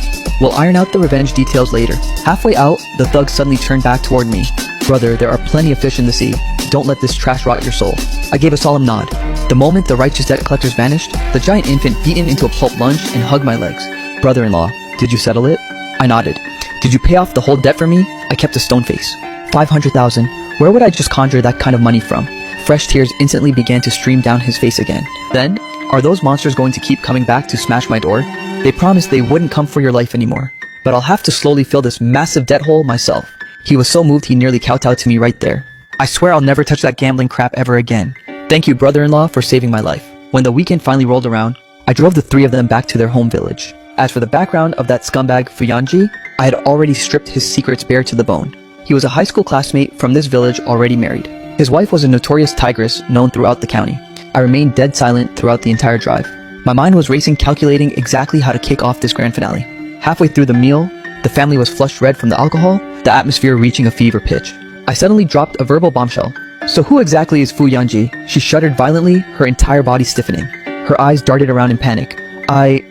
We'll iron out the revenge details later. Halfway out, the thug suddenly turned back toward me. Brother, there are plenty of fish in the sea. Don't let this trash rot your soul. I gave a solemn nod. The moment the righteous debt collectors vanished, the giant infant beaten into a pulp lunged and hugged my legs. Brother-in-law, did you settle it? I nodded. Did you pay off the whole debt for me? I kept a stone face. 500,000. Where would I just conjure that kind of money from? Fresh tears instantly began to stream down his face again. Then, are those monsters going to keep coming back to smash my door? They promised they wouldn't come for your life anymore. But I'll have to slowly fill this massive debt hole myself. He was so moved he nearly kowtowed to me right there. I swear I'll never touch that gambling crap ever again. Thank you, brother-in-law, for saving my life. When the weekend finally rolled around, I drove the three of them back to their home village. As for the background of that scumbag fiancé, I had already stripped his secrets bare to the bone. He was a high school classmate from this village already married. His wife was a notorious tigress known throughout the county. I remained dead silent throughout the entire drive. My mind was racing, calculating exactly how to kick off this grand finale. Halfway through the meal, the family was flushed red from the alcohol, the atmosphere reaching a fever pitch. I suddenly dropped a verbal bombshell. So who exactly is Fu Yanji? She shuddered violently, her entire body stiffening. Her eyes darted around in panic. I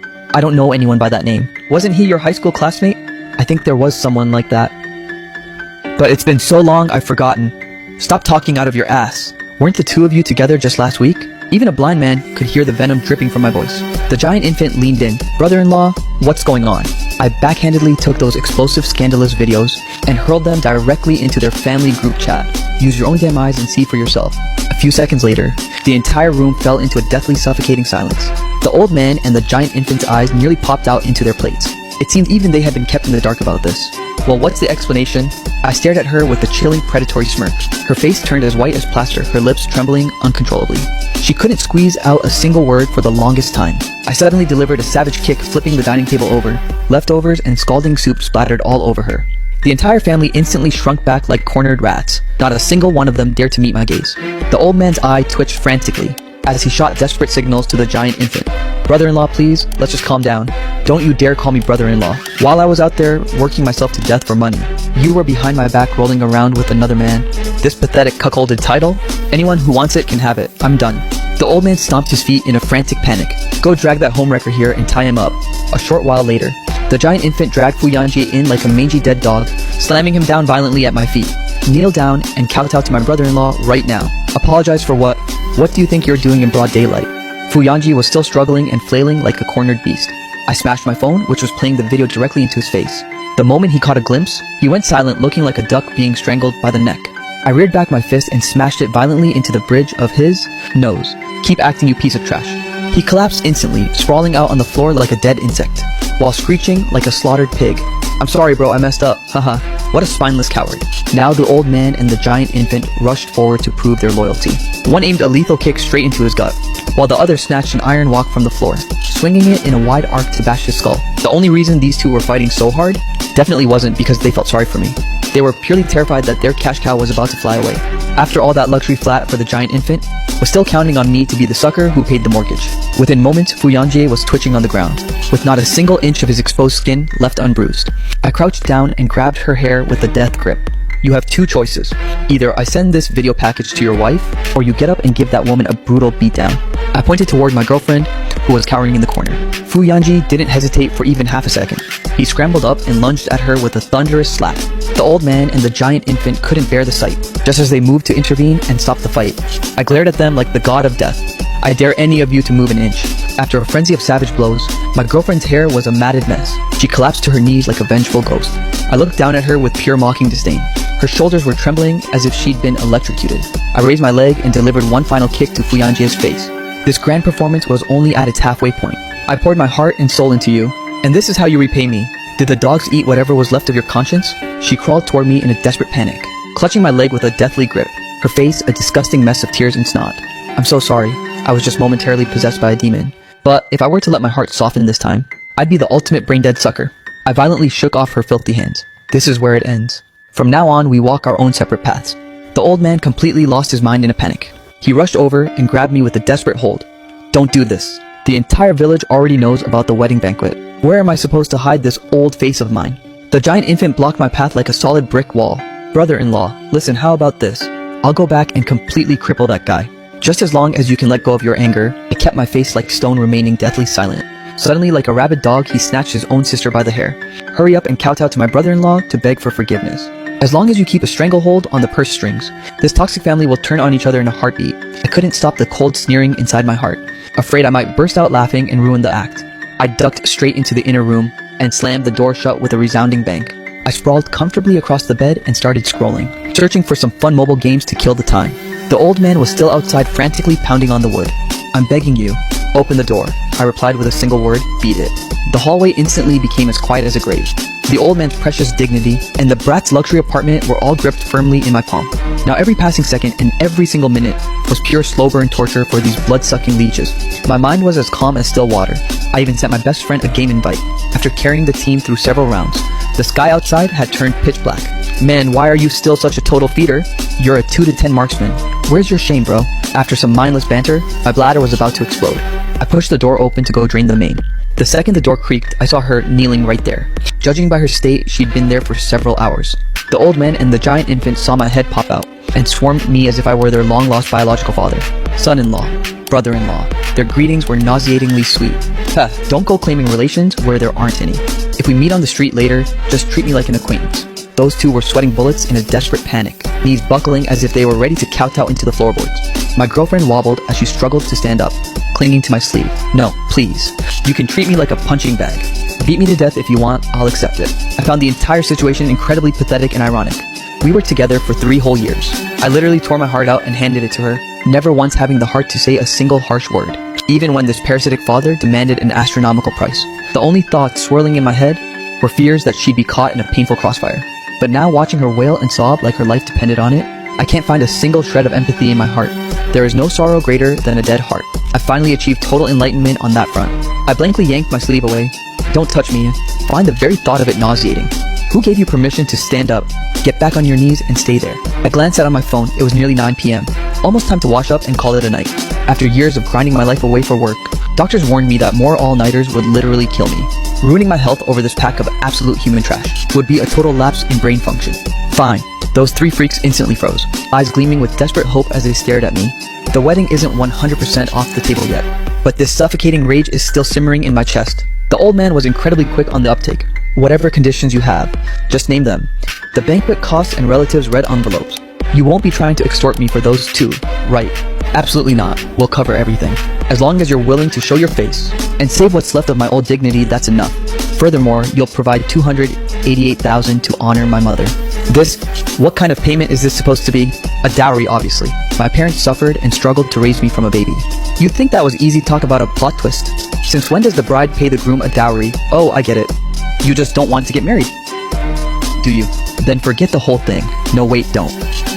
don't know anyone by that name. Wasn't he your high school classmate? I think there was someone like that. But it's been so long, I've forgotten. Stop talking out of your ass. Weren't the two of you together just last week? Even a blind man could hear the venom dripping from my voice. The giant infant leaned in. Brother-in-law, what's going on? I backhandedly took those explosive, scandalous videos and hurled them directly into their family group chat. Use your own damn eyes and see for yourself. A few seconds later, the entire room fell into a deathly suffocating silence. The old man and the giant infant's eyes nearly popped out into their plates. It seemed even they had been kept in the dark about this. Well, what's the explanation? I stared at her with a chilling, predatory smirk. Her face turned as white as plaster, her lips trembling uncontrollably. She couldn't squeeze out a single word for the longest time. I suddenly delivered a savage kick, flipping the dining table over. Leftovers and scalding soup splattered all over her. The entire family instantly shrunk back like cornered rats. Not a single one of them dared to meet my gaze. The old man's eye twitched frantically as he shot desperate signals to the giant infant. Brother-in-law, please, let's just calm down. Don't you dare call me brother-in-law. While I was out there working myself to death for money, you were behind my back rolling around with another man. This pathetic cuckolded title? Anyone who wants it can have it. I'm done. The old man stomped his feet in a frantic panic. Go drag that homewrecker here and tie him up. A short while later, the giant infant dragged Fu Yanji in like a mangy dead dog, slamming him down violently at my feet. Kneel down and kowtow to my brother-in-law right now. Apologize for what? What do you think you're doing in broad daylight? Fu Yanji was still struggling and flailing like a cornered beast. I smashed my phone, which was playing the video directly into his face. The moment he caught a glimpse, he went silent, looking like a duck being strangled by the neck. I reared back my fist and smashed it violently into the bridge of his nose. Keep acting, you piece of trash. He collapsed instantly, sprawling out on the floor like a dead insect, while screeching like a slaughtered pig. I'm sorry bro, I messed up, haha. What a spineless coward. Now the old man and the giant infant rushed forward to prove their loyalty. One aimed a lethal kick straight into his gut, while the other snatched an iron walk from the floor, swinging it in a wide arc to bash his skull. The only reason these two were fighting so hard definitely wasn't because they felt sorry for me. They were purely terrified that their cash cow was about to fly away. After all that luxury flat for the giant infant was still counting on me to be the sucker who paid the mortgage. Within moments, Fu Yanji was twitching on the ground, with not a single inch of his exposed skin left unbruised. I crouched down and grabbed her hair with a death grip. You have two choices. Either I send this video package to your wife, or you get up and give that woman a brutal beatdown. I pointed toward my girlfriend, who was cowering in the corner. Fu Yanji didn't hesitate for even half a second. He scrambled up and lunged at her with a thunderous slap. The old man and the giant infant couldn't bear the sight, just as they moved to intervene and stop the fight. I glared at them like the god of death. I dare any of you to move an inch. After a frenzy of savage blows, my girlfriend's hair was a matted mess. She collapsed to her knees like a vengeful ghost. I looked down at her with pure mocking disdain. Her shoulders were trembling as if she'd been electrocuted. I raised my leg and delivered one final kick to Fu Yanji's face. This grand performance was only at its halfway point. I poured my heart and soul into you, and this is how you repay me. Did the dogs eat whatever was left of your conscience? She crawled toward me in a desperate panic, clutching my leg with a deathly grip, her face a disgusting mess of tears and snot. I'm so sorry. I was just momentarily possessed by a demon. But if I were to let my heart soften this time, I'd be the ultimate brain-dead sucker. I violently shook off her filthy hands. This is where it ends. From now on, we walk our own separate paths. The old man completely lost his mind in a panic. He rushed over and grabbed me with a desperate hold. Don't do this. The entire village already knows about the wedding banquet. Where am I supposed to hide this old face of mine? The giant infant blocked my path like a solid brick wall. Brother-in-law, listen, how about this? I'll go back and completely cripple that guy. Just as long as you can let go of your anger. I kept my face like stone, remaining deathly silent. Suddenly, like a rabid dog, he snatched his own sister by the hair. Hurry up and kowtow to my brother-in-law to beg for forgiveness. As long as you keep a stranglehold on the purse strings, this toxic family will turn on each other in a heartbeat. I couldn't stop the cold sneering inside my heart, afraid I might burst out laughing and ruin the act. I ducked straight into the inner room and slammed the door shut with a resounding bang. I sprawled comfortably across the bed and started scrolling, searching for some fun mobile games to kill the time. The old man was still outside frantically pounding on the wood. "I'm begging you, open the door," I replied with a single word, "beat it." The hallway instantly became as quiet as a grave. The old man's precious dignity and the brat's luxury apartment were all gripped firmly in my palm. Now every passing second and every single minute was pure slow burn torture for these blood-sucking leeches. My mind was as calm as still water. I even sent my best friend a game invite. After carrying the team through several rounds, the sky outside had turned pitch black. "Man, why are you still such a total feeder? You're a 2 to 10 marksman. Where's your shame, bro?" After some mindless banter, my bladder was about to explode. I pushed the door open to go drain the main. The second the door creaked, I saw her kneeling right there. Judging by her state, she'd been there for several hours. The old man and the giant infant saw my head pop out and swarmed me as if I were their long-lost biological father. Son-in-law, brother-in-law. Their greetings were nauseatingly sweet. Huh, don't go claiming relations where there aren't any. If we meet on the street later, just treat me like an acquaintance. Those two were sweating bullets in a desperate panic, knees buckling as if they were ready to kowtow into the floorboards. My girlfriend wobbled as she struggled to stand up, clinging to my sleeve. "No, please. You can treat me like a punching bag. Beat me to death if you want, I'll accept it." I found the entire situation incredibly pathetic and ironic. We were together for 3 whole years. I literally tore my heart out and handed it to her, never once having the heart to say a single harsh word, even when this parasitic father demanded an astronomical price. The only thoughts swirling in my head were fears that she'd be caught in a painful crossfire. But now watching her wail and sob like her life depended on it, I can't find a single shred of empathy in my heart. There is no sorrow greater than a dead heart. I finally achieved total enlightenment on that front. I blankly yanked my sleeve away. "Don't touch me. Find the very thought of it nauseating. Who gave you permission to stand up? Get back on your knees and stay there." I glanced out on my phone. It was nearly 9 p.m. Almost time to wash up and call it a night. After years of grinding my life away for work, doctors warned me that more all-nighters would literally kill me. Ruining my health over this pack of absolute human trash would be a total lapse in brain function. Fine. Those 3 freaks instantly froze, eyes gleaming with desperate hope as they stared at me. The wedding isn't 100% off the table yet, but this suffocating rage is still simmering in my chest. The old man was incredibly quick on the uptake. "Whatever conditions you have, just name them. The banquet costs and relatives' red envelopes. You won't be trying to extort me for those too, right?" "Absolutely not. We'll cover everything. As long as you're willing to show your face and save what's left of my old dignity, that's enough. Furthermore, you'll provide $288,000 to honor my mother." What kind of payment is this supposed to be? A dowry, obviously. My parents suffered and struggled to raise me from a baby. You'd think that was easy talk about a plot twist. Since when does the bride pay the groom a dowry? Oh, I get it. You just don't want to get married. Do you? Then forget the whole thing. No, wait, don't.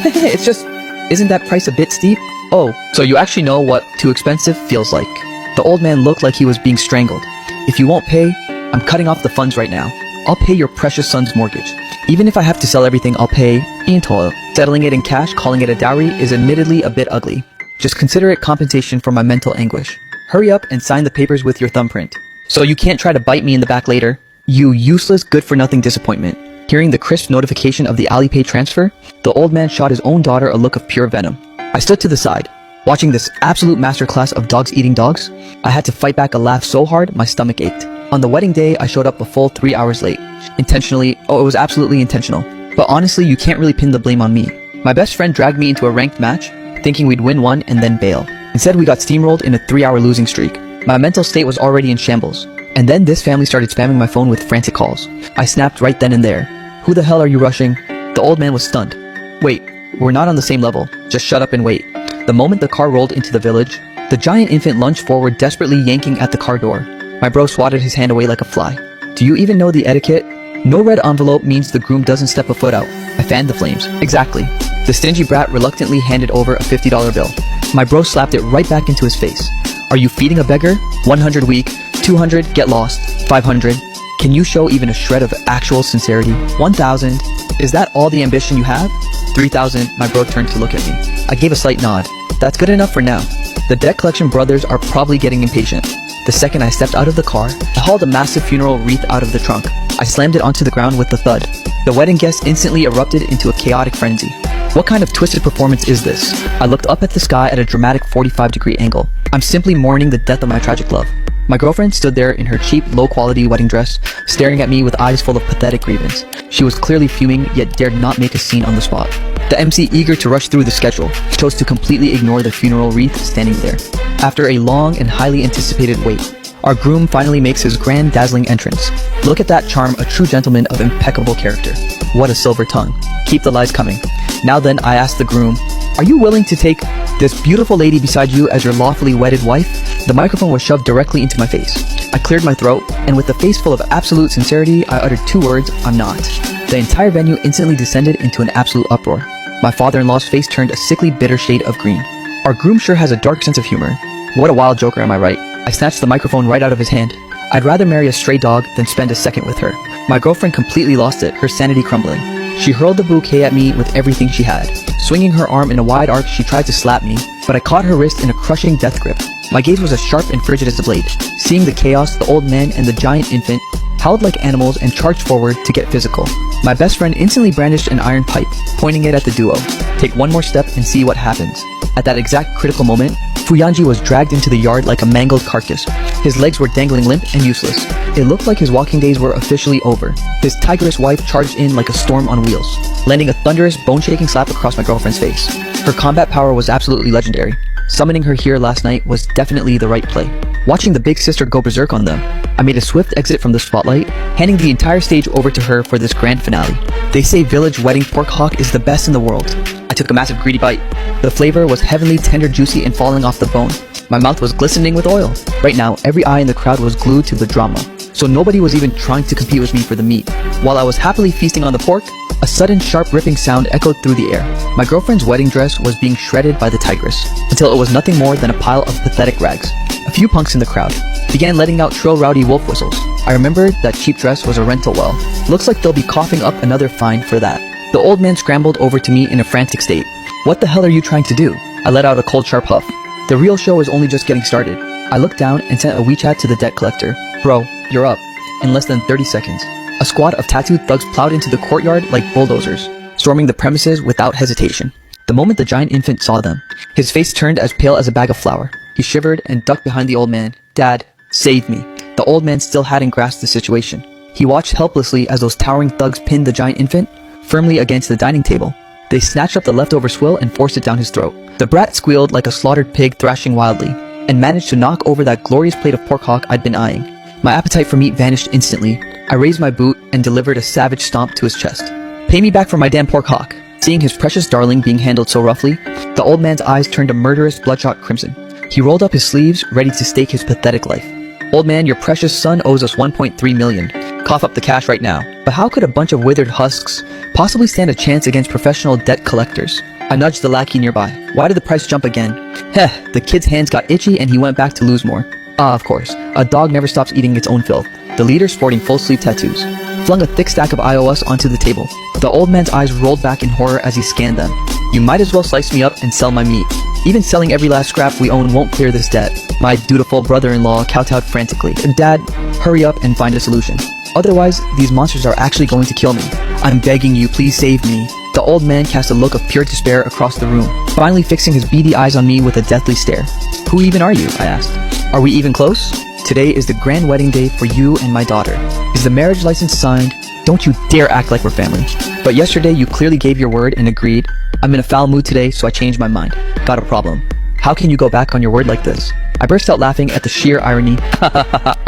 It's just, isn't that price a bit steep? Oh, so you actually know what too expensive feels like. The old man looked like he was being strangled. "If you won't pay, I'm cutting off the funds right now. I'll pay your precious son's mortgage. Even if I have to sell everything, I'll pay in total." Settling it in cash, calling it a dowry, is admittedly a bit ugly. Just consider it compensation for my mental anguish. Hurry up and sign the papers with your thumbprint, so you can't try to bite me in the back later. You useless, good-for-nothing disappointment. Hearing the crisp notification of the Alipay transfer, the old man shot his own daughter a look of pure venom. I stood to the side, watching this absolute masterclass of dogs eating dogs. I had to fight back a laugh so hard my stomach ached. On the wedding day, I showed up a full 3 hours late. Intentionally. Oh, it was absolutely intentional. But honestly, you can't really pin the blame on me. My best friend dragged me into a ranked match, thinking we'd win one and then bail. Instead, we got steamrolled in a 3-hour losing streak. My mental state was already in shambles. And then this family started spamming my phone with frantic calls. I snapped right then and there. "Who the hell are you rushing?" The old man was stunned. "Wait, we're not on the same level. Just shut up and wait." The moment the car rolled into the village, the giant infant lunged forward, desperately yanking at the car door. My bro swatted his hand away like a fly. "Do you even know the etiquette? No red envelope means the groom doesn't step a foot out." I fanned the flames. "Exactly." The stingy brat reluctantly handed over a $50 bill. My bro slapped it right back into his face. "Are you feeding a beggar? 100 weak, 200 get lost, 500. Can you show even a shred of actual sincerity? 1,000. Is that all the ambition you have? 3,000. My bro turned to look at me. I gave a slight nod. "That's good enough for now." The debt collection brothers are probably getting impatient. The second I stepped out of the car, I hauled a massive funeral wreath out of the trunk. I slammed it onto the ground with a thud. The wedding guests instantly erupted into a chaotic frenzy. What kind of twisted performance is this? I looked up at the sky at a dramatic 45-degree angle. I'm simply mourning the death of my tragic love. My girlfriend stood there in her cheap, low-quality wedding dress, staring at me with eyes full of pathetic grievance. She was clearly fuming, yet dared not make a scene on the spot. The MC, eager to rush through the schedule, chose to completely ignore the funeral wreath standing there. After a long and highly anticipated wait, our groom finally makes his grand, dazzling entrance. Look at that charm, a true gentleman of impeccable character. What a silver tongue. Keep the lies coming. Now then, I asked the groom, "Are you willing to take this beautiful lady beside you as your lawfully wedded wife?" The microphone was shoved directly into my face. I cleared my throat, and with a face full of absolute sincerity, I uttered 2 words, "I'm not." The entire venue instantly descended into an absolute uproar. My father-in-law's face turned a sickly, bitter shade of green. Our groom sure has a dark sense of humor. What a wild joker, am I right? I snatched the microphone right out of his hand. I'd rather marry a stray dog than spend a second with her. My girlfriend completely lost it, her sanity crumbling. She hurled the bouquet at me with everything she had. Swinging her arm in a wide arc, she tried to slap me, but I caught her wrist in a crushing death grip. My gaze was as sharp and frigid as the blade. Seeing the chaos, the old man and the giant infant howled like animals and charged forward to get physical. My best friend instantly brandished an iron pipe, pointing it at the duo. Take one more step and see what happens. At that exact critical moment, Fuyanji was dragged into the yard like a mangled carcass. His legs were dangling limp and useless. It looked like his walking days were officially over. His tigress wife charged in like a storm on wheels, landing a thunderous, bone-shaking slap across my girlfriend's face. Her combat power was absolutely legendary. Summoning her here last night was definitely the right play. Watching the big sister go berserk on them, I made a swift exit from the spotlight, handing the entire stage over to her for this grand finale. They say village wedding pork hock is the best in the world. I took a massive greedy bite. The flavor was heavenly, tender, juicy, and falling off the bone. My mouth was glistening with oil. Right now, every eye in the crowd was glued to the drama, so nobody was even trying to compete with me for the meat. While I was happily feasting on the pork, a sudden sharp ripping sound echoed through the air. My girlfriend's wedding dress was being shredded by the tigress, until it was nothing more than a pile of pathetic rags. A few punks in the crowd began letting out shrill, rowdy wolf whistles. I remembered that cheap dress was a rental well. Looks like they'll be coughing up another fine for that. The old man scrambled over to me in a frantic state. "What the hell are you trying to do?" I let out a cold, sharp huff. "The real show is only just getting started." I looked down and sent a WeChat to the debt collector. "Bro, you're up." In less than 30 seconds, a squad of tattooed thugs plowed into the courtyard like bulldozers, storming the premises without hesitation. The moment the giant infant saw them, his face turned as pale as a bag of flour. He shivered and ducked behind the old man. "Dad, save me." The old man still hadn't grasped the situation. He watched helplessly as those towering thugs pinned the giant infant firmly against the dining table. They snatched up the leftover swill and forced it down his throat. The brat squealed like a slaughtered pig, thrashing wildly, and managed to knock over that glorious plate of pork hock I'd been eyeing. My appetite for meat vanished instantly. I raised my boot and delivered a savage stomp to his chest. "Pay me back for my damn pork hock." Seeing his precious darling being handled so roughly, the old man's eyes turned a murderous, bloodshot crimson. He rolled up his sleeves, ready to stake his pathetic life. "Old man, your precious son owes us 1.3 million. Cough up the cash right now." But how could a bunch of withered husks possibly stand a chance against professional debt collectors? I nudged the lackey nearby. "Why did the price jump again?" Heh, the kid's hands got itchy and he went back to lose more. Of course, a dog never stops eating its own filth. The leader, sporting full-sleeve tattoos, flung a thick stack of iOS onto the table. The old man's eyes rolled back in horror as he scanned them. "You might as well slice me up and sell my meat. Even selling every last scrap we own won't clear this debt." My dutiful brother-in-law kowtowed frantically. "Dad, hurry up and find a solution. Otherwise, these monsters are actually going to kill me. I'm begging you, please save me." The old man cast a look of pure despair across the room, finally fixing his beady eyes on me with a deathly stare. "Who even are you?" I asked. "Are we even close? Today is the grand wedding day for you and my daughter. Is the marriage license signed? Don't you dare act like we're family. But yesterday you clearly gave your word and agreed. I'm in a foul mood today, so I changed my mind. Got a problem. How can you go back on your word like this?" I burst out laughing at the sheer irony.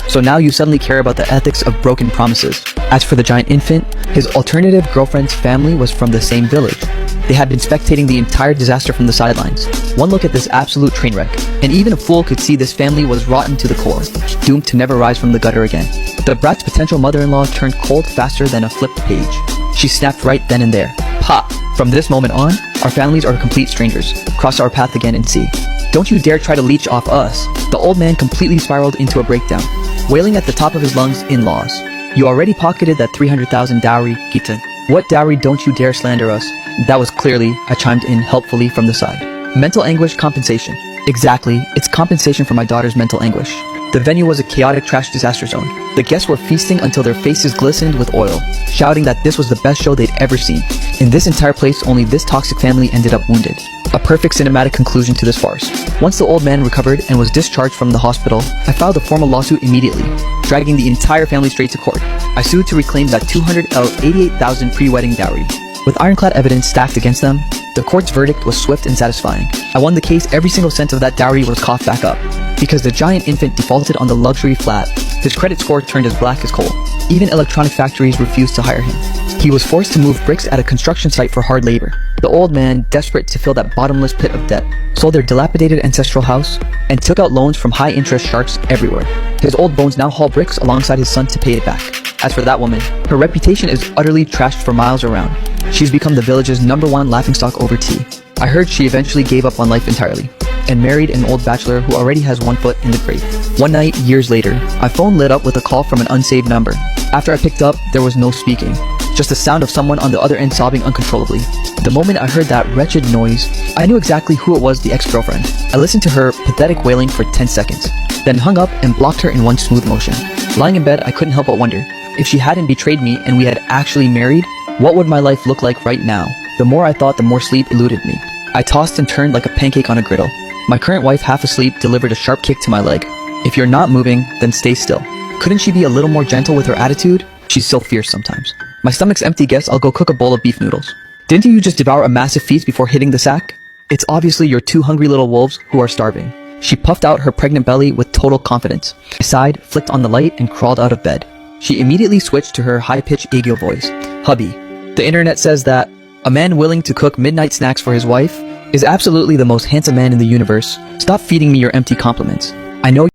"So now you suddenly care about the ethics of broken promises." As for the giant infant, his alternative girlfriend's family was from the same village. They had been spectating the entire disaster from the sidelines. One look at this absolute train wreck, and even a fool could see this family was rotten to the core, doomed to never rise from the gutter again. The brat's potential mother-in-law turned cold faster than a flipped page. She snapped right then and there. "Pop! From this moment on, our families are complete strangers. Cross our path again and see. Don't you dare try to leech off us." The old man completely spiraled into a breakdown, wailing at the top of his lungs, "In-laws, you already pocketed that 300,000 dowry, Gitan. What dowry? Don't you dare slander us." That was clearly, I chimed in helpfully from the side. "Mental anguish compensation." "Exactly, it's compensation for my daughter's mental anguish." The venue was a chaotic trash disaster zone. The guests were feasting until their faces glistened with oil, shouting that this was the best show they'd ever seen. In this entire place, only this toxic family ended up wounded. A perfect cinematic conclusion to this farce. Once the old man recovered and was discharged from the hospital, I filed a formal lawsuit immediately, dragging the entire family straight to court. I sued to reclaim that $288,000 pre-wedding dowry. With ironclad evidence stacked against them, the court's verdict was swift and satisfying. I won the case. Every single cent of that dowry was coughed back up. Because the giant infant defaulted on the luxury flat, his credit score turned as black as coal. Even electronic factories refused to hire him. He was forced to move bricks at a construction site for hard labor. The old man, desperate to fill that bottomless pit of debt, sold their dilapidated ancestral house and took out loans from high-interest sharks everywhere. His old bones now haul bricks alongside his son to pay it back. As for that woman, her reputation is utterly trashed for miles around. She's become the village's #1 laughingstock over tea. I heard she eventually gave up on life entirely and married an old bachelor who already has one foot in the grave. One night, years later, my phone lit up with a call from an unsaved number. After I picked up, there was no speaking, just the sound of someone on the other end sobbing uncontrollably. The moment I heard that wretched noise, I knew exactly who it was, the ex-girlfriend. I listened to her pathetic wailing for 10 seconds, then hung up and blocked her in one smooth motion. Lying in bed, I couldn't help but wonder, if she hadn't betrayed me and we had actually married, what would my life look like right now? The more I thought, the more sleep eluded me. I tossed and turned like a pancake on a griddle. My current wife, half asleep, delivered a sharp kick to my leg. If you're not moving, then stay still. Couldn't she be a little more gentle with her attitude? She's so fierce sometimes. My stomach's empty, guess I'll go cook a bowl of beef noodles. Didn't you just devour a massive feast before hitting the sack? It's obviously your two hungry little wolves who are starving. She puffed out her pregnant belly with total confidence. I sighed, flicked on the light, and crawled out of bed. She immediately switched to her high-pitched Aegyo voice. Hubby, the internet says that a man willing to cook midnight snacks for his wife is absolutely the most handsome man in the universe. Stop feeding me your empty compliments. I know